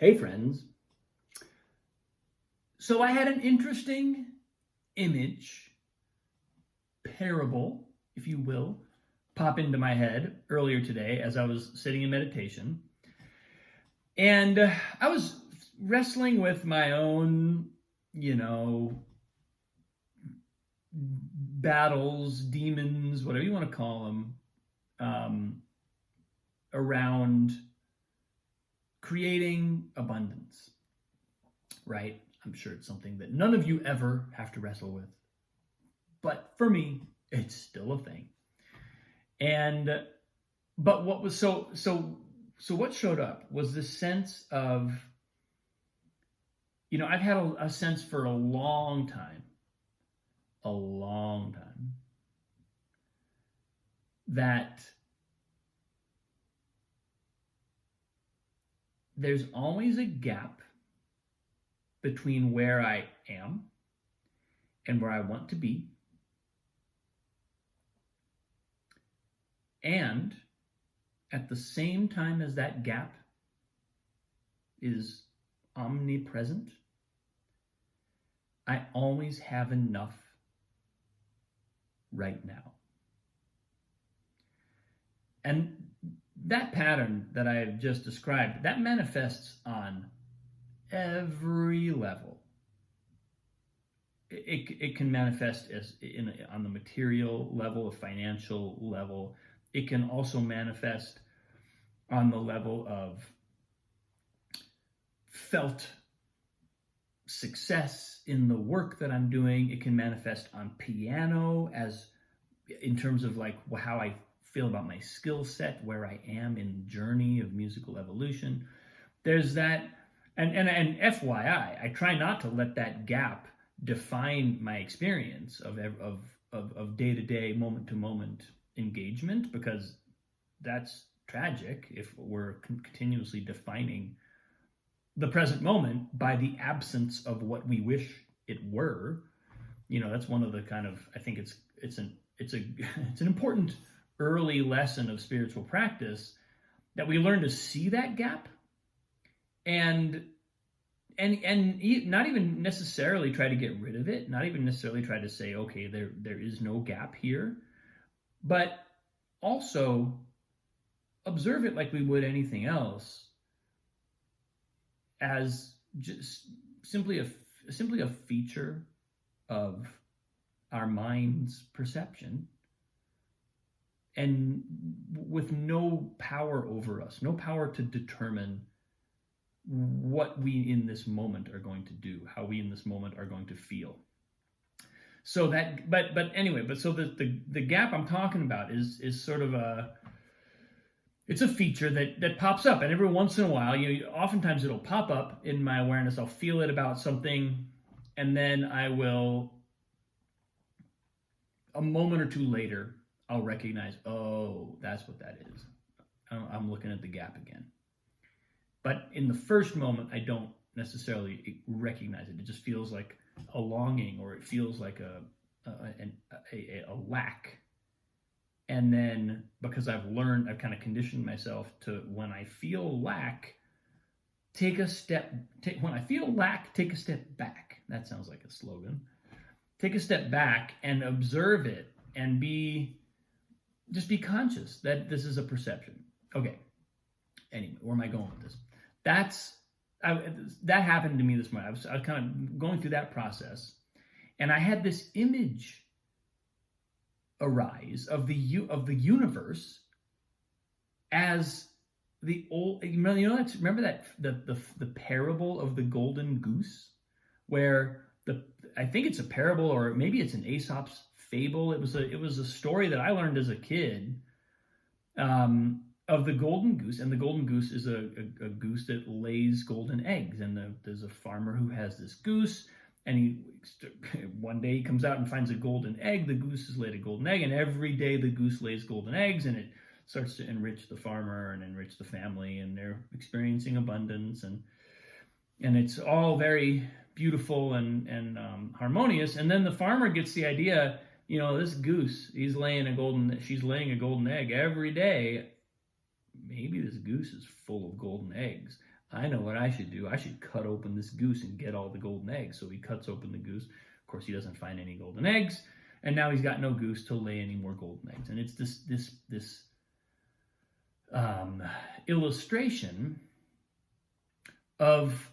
Hey friends. So I had an interesting image, parable, if you will, pop into my head earlier today as I was sitting in meditation. And I was wrestling with my own, battles, demons, whatever you want to call them, around creating abundance, right? I'm sure it's something that none of you ever have to wrestle with. But for me, it's still a thing. And but what was so what showed up was this sense of, I've had a sense for a long time, that there's always a gap between where I am and where I want to be. And at the same time as that gap is omnipresent, I always have enough right now. And that pattern that I have just described, that manifests on every level. It can manifest on the material level, a financial level. It can also manifest on the level of felt success in the work that I'm doing. It can manifest on piano, as in terms of like how I feel about my skill set, where I am in the journey of musical evolution. There's that, and FYI, I try not to let that gap define my experience of day-to-day, moment-to-moment engagement, because that's tragic if we're continuously defining the present moment by the absence of what we wish it were. That's one of the I think it's an important early lesson of spiritual practice, that we learn to see that gap and not even necessarily try to get rid of it, not even necessarily try to say, okay, there is no gap here, but also observe it like we would anything else, as just simply a feature of our mind's perception, and with no power over us, no power to determine what we in this moment are going to do, how we in this moment are going to feel. So that, but so the gap I'm talking about is sort of it's a feature that pops up, and every once in a while, oftentimes it'll pop up in my awareness. I'll feel it about something, and then I will, a moment or two later, I'll recognize, oh, that's what that is. I'm looking at the gap again. But in the first moment, I don't necessarily recognize it. It just feels like a longing, or it feels like a lack. And then, because I've kind of conditioned myself to, when I feel lack, take a step back. That sounds like a slogan. Take a step back and observe it, and just be conscious that this is a perception. Okay. Anyway, where am I going with this? That happened to me this morning. I was kind of going through that process, and I had this image arise of the universe as the old. Remember that the parable of the golden goose, where I think it's a parable, or maybe it's an Aesop's fable. It was a story that I learned as a kid, of the golden goose. And the golden goose is a goose that lays golden eggs. And there's a farmer who has this goose, and one day he comes out and finds a golden egg. The goose has laid a golden egg, and every day the goose lays golden eggs, and it starts to enrich the farmer and enrich the family, and they're experiencing abundance, and it's all very beautiful and harmonious. And then the farmer gets the idea, this goose, she's laying a golden egg every day. Maybe this goose is full of golden eggs. I know what I should do. I should cut open this goose and get all the golden eggs. So he cuts open the goose. Of course, he doesn't find any golden eggs, and now he's got no goose to lay any more golden eggs. And it's this illustration of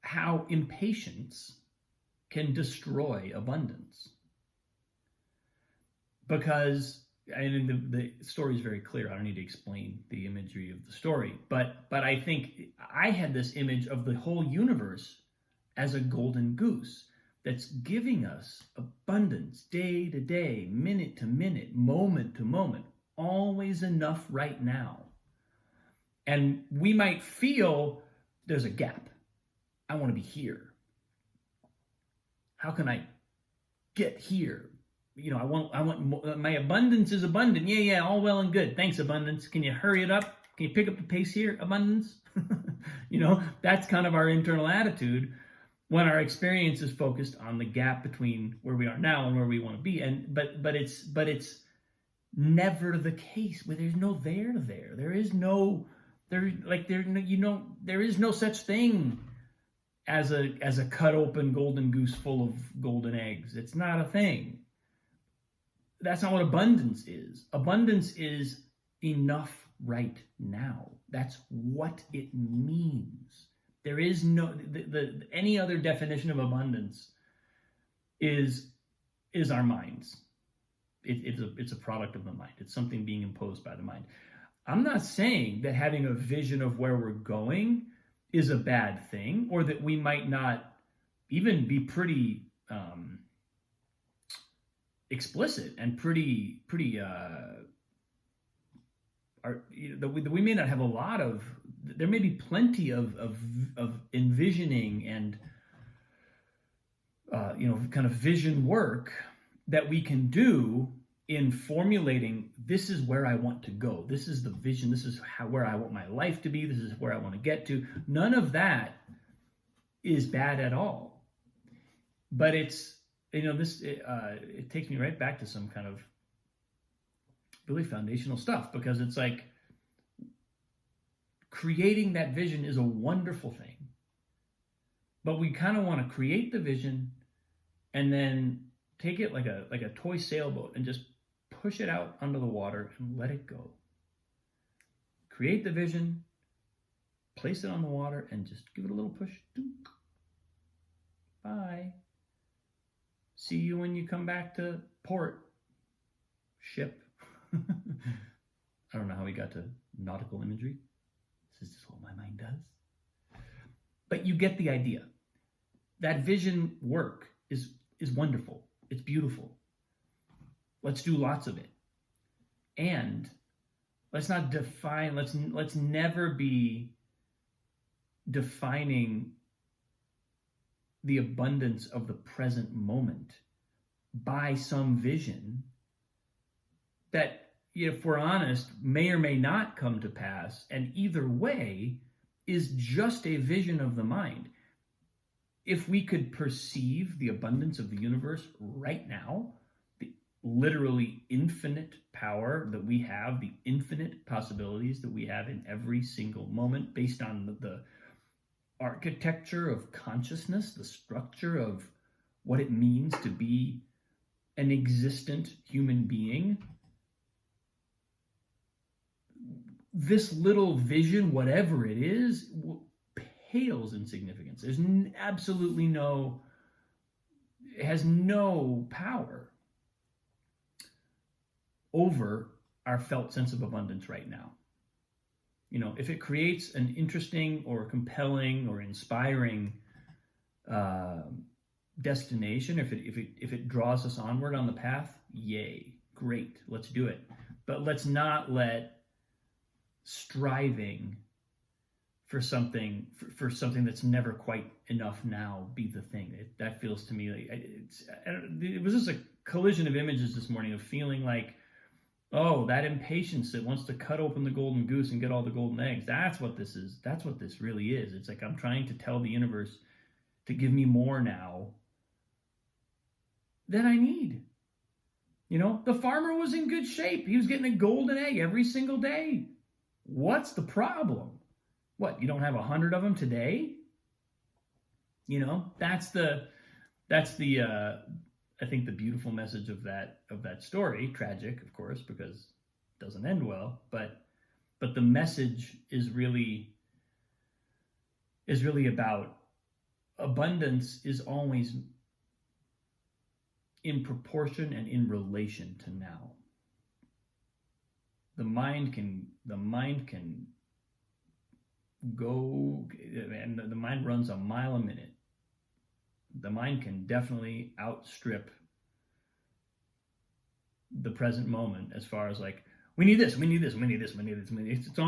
how impatience can destroy abundance. Because the story is very clear. I don't need to explain the imagery of the story, but I think I had this image of the whole universe as a golden goose that's giving us abundance day to day, minute to minute, moment to moment, always enough right now. And we might feel there's a gap. I want to be here. How can I get here? I want my abundance is abundant. Yeah, all well and good. Thanks, abundance. Can you hurry it up? Can you pick up the pace here, abundance? That's kind of our internal attitude when our experience is focused on the gap between where we are now and where we want to be. But it's never the case. There's no there. There is no such thing as a cut open golden goose full of golden eggs. It's not a thing. That's not what abundance is. Abundance is enough right now. That's what it means. There is no any other definition of abundance is our minds. It's a product of the mind. It's something being imposed by the mind. I'm not saying that having a vision of where we're going is a bad thing, or that we might not even be pretty explicit and pretty that we may not have a lot of. There may be plenty of envisioning and kind of vision work that we can do in formulating, this is where I want to go. This is the vision. This is where I want my life to be. This is where I want to get to. None of that is bad at all. But it's, it takes me right back to some kind of really foundational stuff, because it's like creating that vision is a wonderful thing. But we kind of want to create the vision and then take it like a toy sailboat and just push it out under the water and let it go. Create the vision, place it on the water, and just give it a little push. Bye. See you when you come back to port. Ship. I don't know how we got to nautical imagery. This is just what my mind does. But you get the idea. That vision work is wonderful. It's beautiful. Let's do lots of it. And let's not define, let's never be defining the abundance of the present moment by some vision that, if we're honest, may or may not come to pass, and either way is just a vision of the mind. If we could perceive the abundance of the universe right now, the literally infinite power that we have, the infinite possibilities that we have in every single moment, based on the architecture of consciousness, the structure of what it means to be an existent human being, this little vision, whatever it is, pales in significance. There's absolutely it has no power over our felt sense of abundance right now. If it creates an interesting or compelling or inspiring destination, if it draws us onward on the path, yay, great, let's do it. But let's not let striving for something that's never quite enough now be the thing. That feels to me like it was just a collision of images this morning of feeling like, oh, that impatience that wants to cut open the golden goose and get all the golden eggs. That's what this is. That's what this really is. It's like I'm trying to tell the universe to give me more now than I need. The farmer was in good shape. He was getting a golden egg every single day. What's the problem? What, you don't have 100 of them today? You know, that's I think the beautiful message of that story. Tragic, of course, because it doesn't end well, but the message is really about abundance is always in proportion and in relation to now. The mind can go, and the mind runs a mile a minute. The mind can definitely outstrip the present moment as far as like, we need this, we need this, we need this, we need this, we need this. It's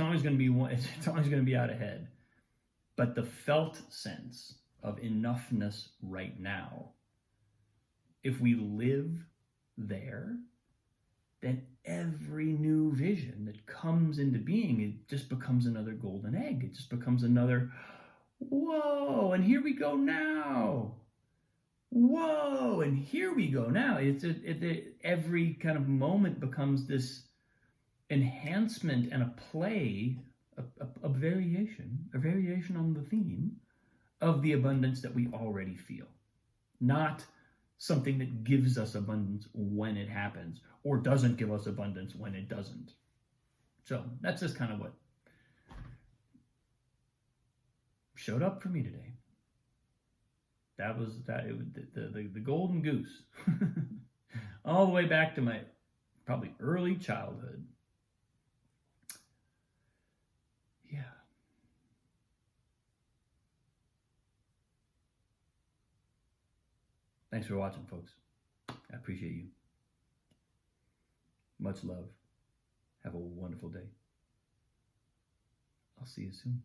always going to be one. It's always going to be out ahead. But the felt sense of enoughness right now, if we live there, then every new vision that comes into being, it just becomes another golden egg. It just becomes another, whoa, and here we go now. Whoa, and here we go now. Every kind of moment becomes this enhancement and a play, a variation on the theme of the abundance that we already feel. Not something that gives us abundance when it happens, or doesn't give us abundance when it doesn't. So that's just kind of what showed up for me today. That was the golden goose, all the way back to my probably early childhood. Yeah. Thanks for watching, folks. I appreciate you. Much love. Have a wonderful day. I'll see you soon.